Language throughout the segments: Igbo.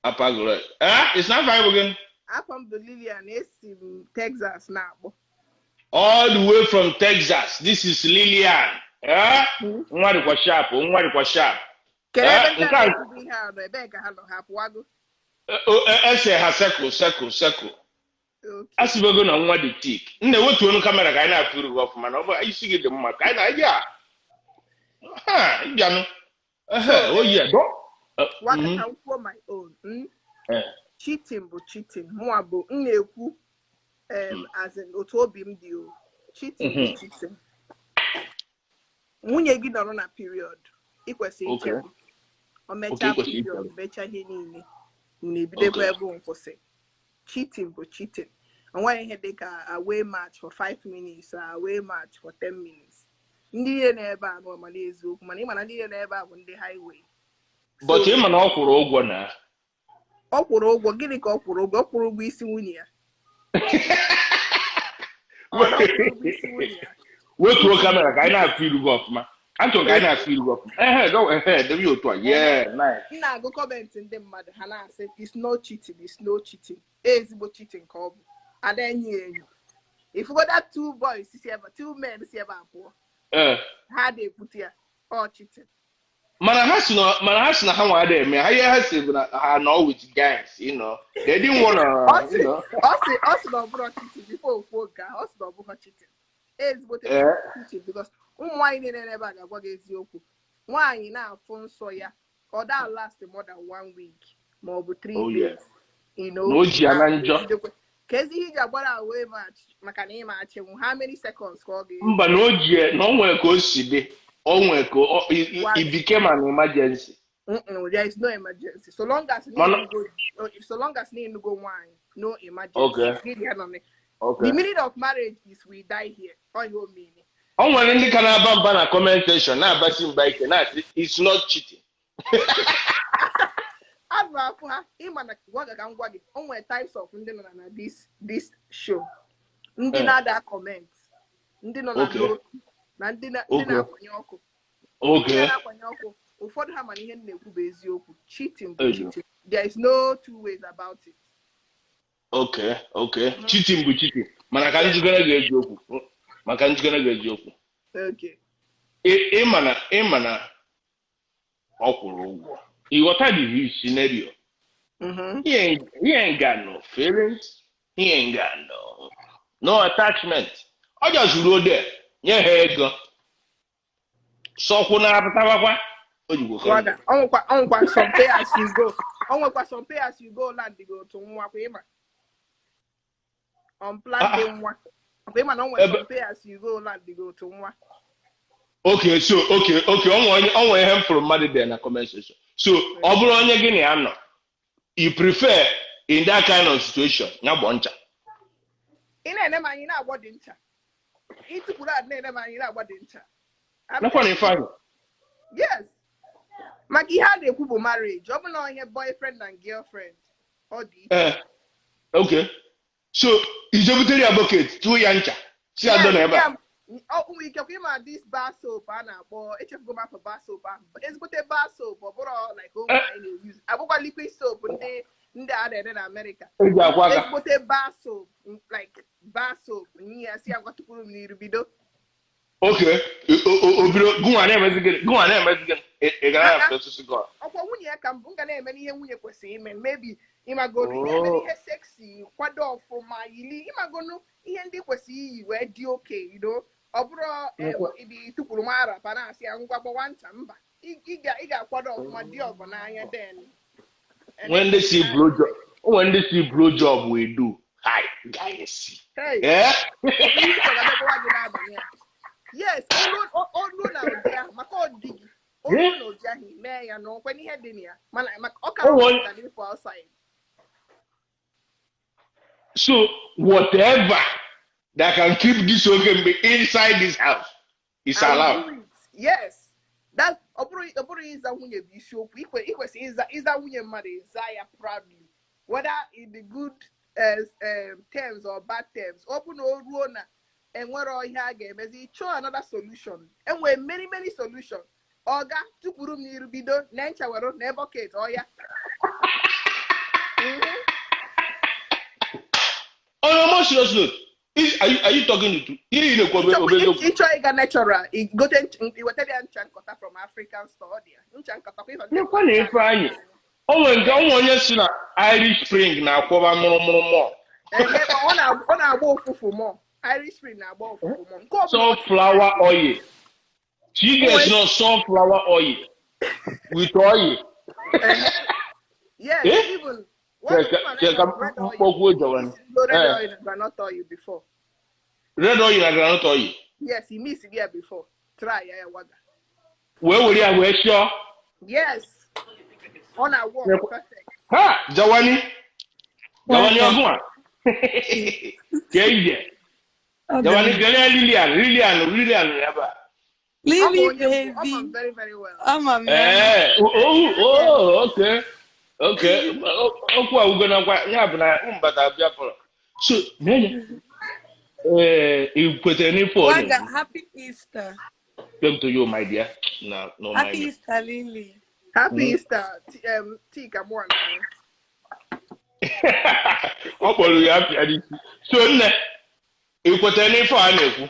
Apagula. It's not fine again. I'm from the Lilian, in Texas now. All the way from Texas. This is Lilian. Nwa kwa sharp, nwa kwa sharp. Can I be here? Rebecca, hello, Hapuago. Ese ha circle. Asibogo na nwa the tick. Nne wetu onu camera ka na afuru off man. Obo isi gi de mma ka na ya. Ijanu. Oh yeah, do. What can for my own? Cheating but cheating. Mo abo na-ekwu as in otobi m di o. Cheating but cheating. Nwunye gị nọrọ na period. Ikwesị iche. O mecha period, mecha ihe niile. Na-ebido ebe nkwụsị. Cheating but cheating. And why he take a away match for 5 minutes, a away match for 10 minutes. Ndị na-ebe a no mana eziokwu, mana ịma na ndị na-ebe a bụ ndị highway. But ịma na ọ kwụrụ ụgwọ na. Ọ kwụrụ ụgwọ, gịnị ka ọ kwụrụ ụgwọ? Ọ kwụrụ ụgwọ isi nwunye ya. Wetuo camera ka anyị na-afụ iru gị ọfụma. Achọ ka anyị na-afụ iru gị ọfụma. Go ahead, debe otu a. Yeah, nice. Nna agụ comment ndị mmadụ ha na-asị it's no cheating, it's no cheating. Ezigbo cheating ka ọ bụ. Ada enyi enyi. If you got that two boys, two men, see about poor. How they put here? All cheating. Mana has na ha nwa dey me. Ha say na ha no with guys, you know. They didn't want to, you know. Also no bro cheating before guy. Also no bro cheating. Ezigbo cheating because nwaanyị na-ebe a ga-agwa gị eziokwu. Nwaanyị na-afụ nsọ ya. Or that last more than 1 week, ma ọ bụ 3 days. You know. No ji ana njọ. Kezi he jabara away match maka na ịma achị how many seconds ka ọ ga mba na oji na onwe ka o si dị onwe ka it became an emergency. There is no emergency so long as you go wine no emergency. Okay. The meaning of marriage is we die here all your meaning. O nwere ndị ka na-aba mba na comment section na-abasi mba ike na it's not cheating. Adwa imana gwaga ka ngwa gị onwe types of ndị nọ na this show ndị na-ada comment ndị nọ na no na ndị na-akwanye ọkụ na-akwanye ọkụ ụfọdụ ha mana ihe na-ekwu bụ eziokwu cheating bụ cheating there is no two ways about it. Okay cheating bụ cheating mana ka njigara ga-eziokwu maka njigara ga-eziokwu ịmana ọ kwụrụ ụgwọ. You got the scenario. He ain't got no feelings. He ain't got no attachment. I just rode there. Yeah, here go. So when I have some pay as you go. Some pay as you go land to go to Mwapema. On plan day one. Some pay as you go land to go to Mwa. Okay. On one hand from money there na comment section. So, oburu onye gị na anọ. You prefer in that kind of situation, nya bụ ncha. Ị na-ene ma anyị na-agba dị ncha. Ịtụpụrụ adị na-ene ma anyị na-agba dị ncha. Nakwa na ife. Yes. Maka ihe a na-ekwu bụ marriage. Ọ bụ na onye boyfriend and girlfriend. Ọ dị. Okay. So, ijebutere ya bucket, tuo ya ncha. Si adọ na ebe a. We can give this bar soap and go back for bar soap. It's put a bar soap or like use. I bought liquid soap in the other in America. It's put a bar soap like bar soap. Yes, I've got to put in the video. Okay. Go on, again. Maybe imagine sexy, what off for my imagine ihe ndị kwesịrị iyi wee dị okay, you know. Ọ bụrụ ibi tukuru mara para asị ngwa gbawa ncha mba. Ị ga-akwado ọfụma dị ọgọ n'anya then. When they see blow job we do. Hi, guys. Hey. Yeah. Yes, all na odia maka odigi. All na odia hi me ya no kwani ihe dị ya. Mana ọ ka ọ for outside. So whatever that can keep this organ inside this house is allowed. Yes, that's opera is a winner be show. Is a winner mother Isaiah proudly. Whether in the good terms or bad terms, open or run and what all here game as he show another solution. And we many solutions. Oga to put near bido, Nancha were never case, oh yeah. On a more serious note, are you talking to If you are natural, you go to Chankota from African store there. Oh, and go on, yes, Irish Spring now, cover more. On our wolf for more. Irish Spring now, wolf for more. Sunflower oil. She gets no sunflower oil with oil. Yes, even one red oil granite oil before. Red oil and granite oil. Yes, he missed it here before. Try water. Where will you wear sure? Yes. On our wall, perfect. Ha! Jawani Oguma. Keije. Jawani Lilian never. Lily, baby. I'm very, very well. I'm a man. Okay. Okay. Okwa ugona kwa nyabna mbata biafolo. So, you put any for Happy Easter. Come to you, my dear. No, Happy Easter, Lily. Happy Easter, Tika Moana. You happy? So, you put any for Aneku.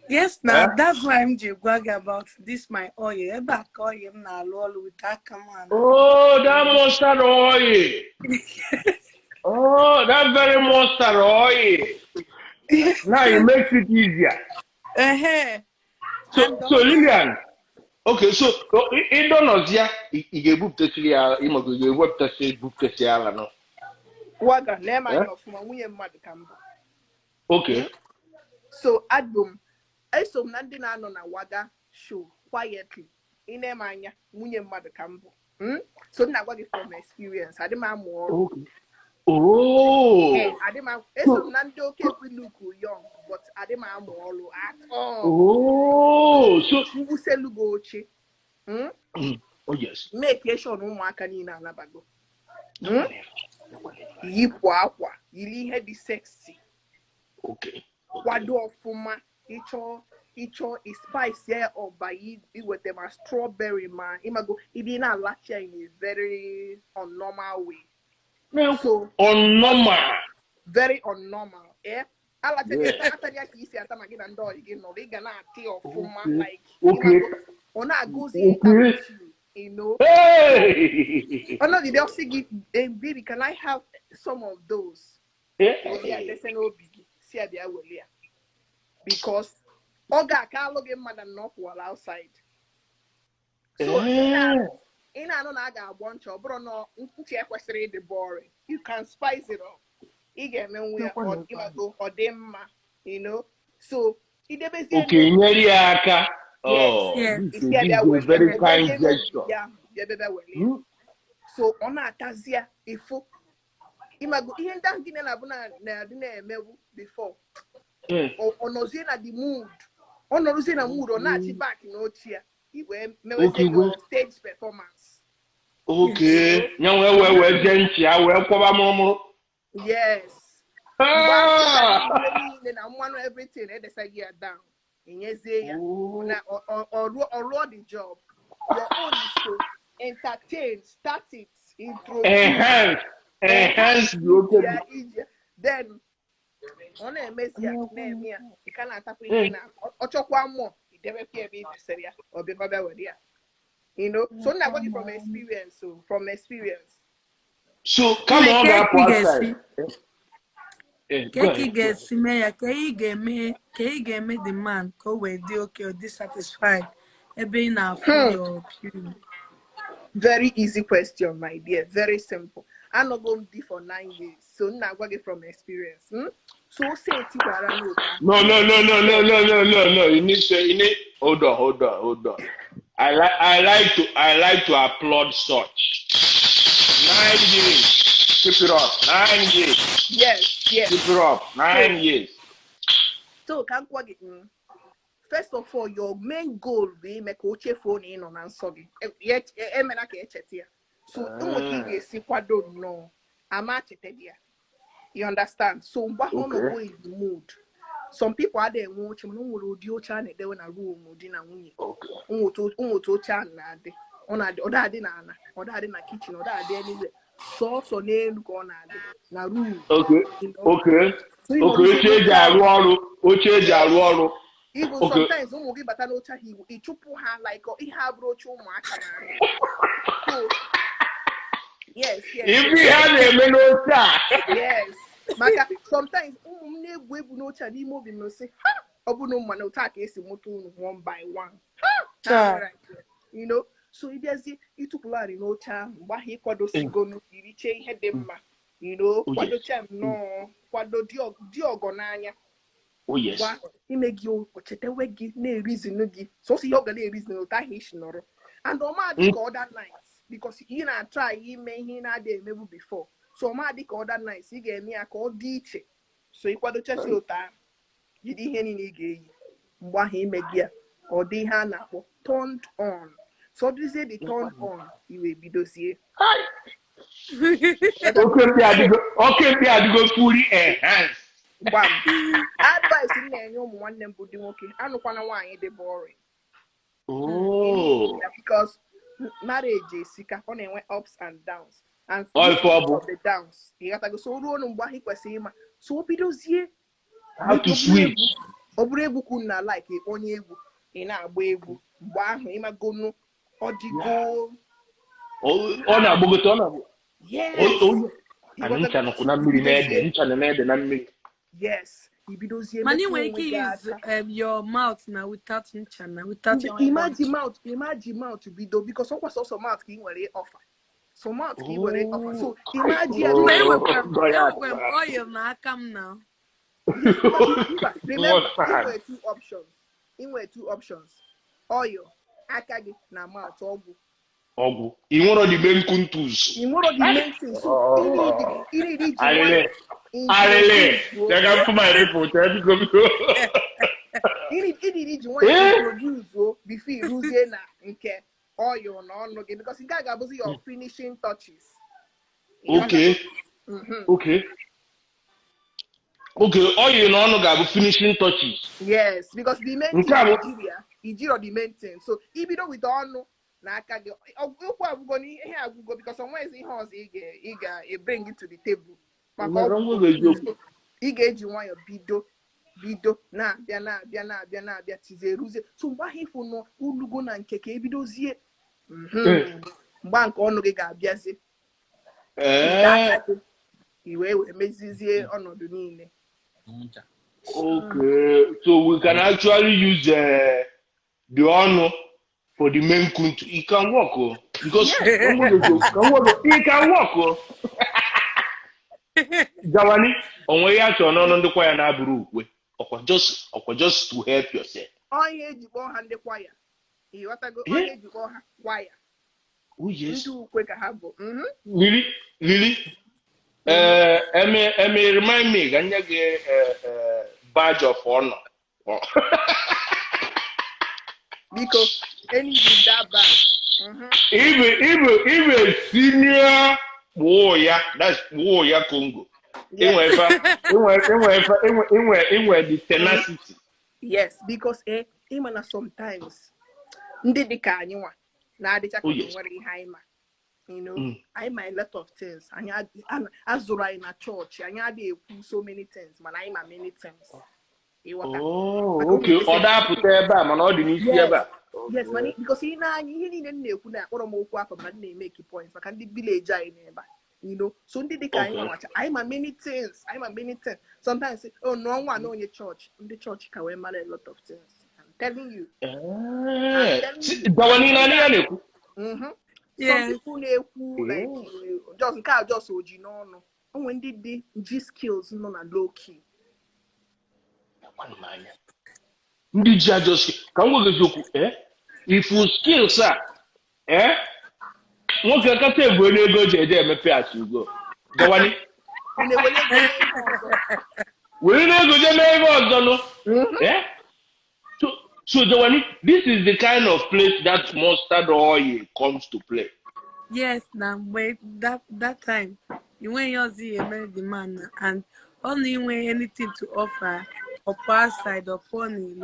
Yes, now that's why I'm joking about this. My oil, back oil, now roll with that command. Oh, that mustard oil. Oh, that very mustard oil. Now it makes it easier. So Lilian, okay, so it don't know here. You gave book to clear. You must give web to say book to say no. Waga, name I know from a mad camp. Okay. So album. I saw nothing on a waga show quietly. In a mania, Munyan Mother Campo. So now what is from experience? I demand more. Oh, I demand Nando kept we look young, but I demand more at all. Oh, so you say Lugochi. Oh, yes. Make a show no macanina nabago. Yipwa, you had the sexy. Okay. What do for my each is spice here or by it with them a strawberry man. Imago it did not latch in a very unnormal way. So unnormal. Very unnormal. Yeah. I like to easy at again and door again. No, they gonna tell for man like on a goosey you know. Hey! Oh no, they also give baby, can I have some of those? Yeah, there's no biggie. See they are well here. Because Oga can't look at madam not while outside. So in I don't have a bunch of bro no the boring. You can spice it up. You get me or them, you know. So it depends. Okay, Nyeriaka. Oh, yes. This is very kind gesture. Yeah, well. So on a tazia if imago even that didn't have na before. On Ozena the mood. On Ozena mood or not back in Ochia. He went stage performance. Okay. Yes. Then I'm one everything they say yeah down. In or the job. Your own is to entertain, start it, introduce. Enhance. Then on a mess you cannot tap in or talk one more. It never appear be serious or be you know, so now what from experience, so from experience. So come on that outside. Keki gets me the man go with the okay or dissatisfied. Being our food. Very easy question, my dear. Very simple. I'm not going to be for 9 years. So now I get from experience. So say it. No. You need hold on. I like to applaud such. 9 years. Keep it up. 9 years. Yes. Keep it up. 9 years. So can't work it. First of all, your main goal be make a phone in on answering. Yet, so don't know. I'm at it. You understand? So, what home go in the mood? Some people are there watching no audio channel they want a room or dinner. To channel on a other dinner or that in a kitchen or that anywhere. So n'elu ka ọ na-adị na room. Okay. So Oche eji arụ ọrụ. Even sometimes ụmụ gị bata n'oche ahụ ịchụpụ ha like ihe abụrụ oche ụmụaka na-arụ. So yes. Ibi ha na-eme n'oche a. Yes. Maka sometimes ụmụ m na-egwu egwu n'oche a n'ime obi m sị ha ọ bụ na ụmụ na otu a ka esi mụta unu one by one. So ịbịazie ịtụpụlarị n'oche ahụ mgbe ahụ ịkwadosigo iriche ihe dị mma kwadocha nnọọ kwado dị ọgọ n'anya ime gị ochetewe gị na-erizinu gị sọsọ ihe ọ ga na-erizinu otu ahụ isi nọrọ and ọmadị ka other nights because ị na-atry ime ihe ị na-adịghị emebu before so ọmadị ka other nights ị ga-eme ya ka ọ dị iche so ịkwadochasi otu ahụ jide ihe niile ị ga-eyi mgbe ahụ ime gị ya ọ dị ihe a na-akpọ turned on. So this is the turn on you will be dossier. Okay, adigo fully enhanced. Advice in there, you want them to do okay. I don't want why they boring. Oh, because marriage is on went ups and downs. And all for the downs. You got to go so on what he was saying. So be dossier. How to switch. Obregu kuna like it on you in our way. Why him a go no. Odigo. Ọ na-agbogote ọ na-agbo. Yes. Anyị ncha nọkwu na mmiri na-ede na mmiri. Yes. Ibidozie. Man, you can use your mouth now without ncha na without your imagine mouth bido because what was also mouth ka ị nwere offer. So mouth ka ị nwere offer. So imagine oil na aka m now. Remember, you were two options. Oil. Akagi na mouth ọgwụ ị nwere the main kuntus ị nwere the main thing so you need Alele I can put my report you need one produce before you use na nke oil na ọnụ gị because nke ga-abụzi your finishing touches. Okay oil na ọnụ ga-abụ finishing touches. Yes, because the main thing Nigeria the main thing. So if you don't with ọnụ na aka gị okwu agwụgo na ihe agwụgo because onwezi ihe ọzọ ị ga bring it to the table maka ị ga-eji nwayọ bido na-abịa tizie ruzie so mgbe ahụ ịfụ nọ ulugo na nke ka ebidozie mgba nke ọnụ gị ga-abịazi iwe mezizie ọnọdụ niile. Okay, so we can actually use the honor for the main kuntu. It can work, because it can work. Jawani, onwe ya chọ n'ọnụ ndị kwaya na-abụrụ ukwe. Ọkwa just to help yourself. Onye ejikọ ha ndị kwaya. Ịghọtago onye ejikọ ha kwaya. Oh yes. Ndị ukwe ka ha bụ. Really? Remind me, ganya ge badge of honor. Because any did that bad. Even senior warrior, that's warrior Congo. Inwe the tenacity. Yes, because imana sometimes ndị dịka anyị nwa na-adịcha ka nwere ihe anyị ma. You know, I might a lot of things. And as in a church, and I do so many things, man. I many things. Oh, okay. Other put there, man. All the news here, yes, man. Because he didn't know what more from that make points. But can the village I never, you know. So did kind of watch. I'm a many things. Sometimes say, oh, no one on your church. In the church can wear a lot of things. I'm telling you. Yes. Some people like just oji no. And when did the G skills no na low key. Ndị ji just ka nwoke eziokwu if you skills nwoke akata ego n'ego ji eje emepe ati ugo gawani were n'ego je mee ego ọzọ no so Jawani, this is the kind of place that mustard oil comes to play. Yes, now wait that time you when you see a man and only when anything to offer or pass side or pony,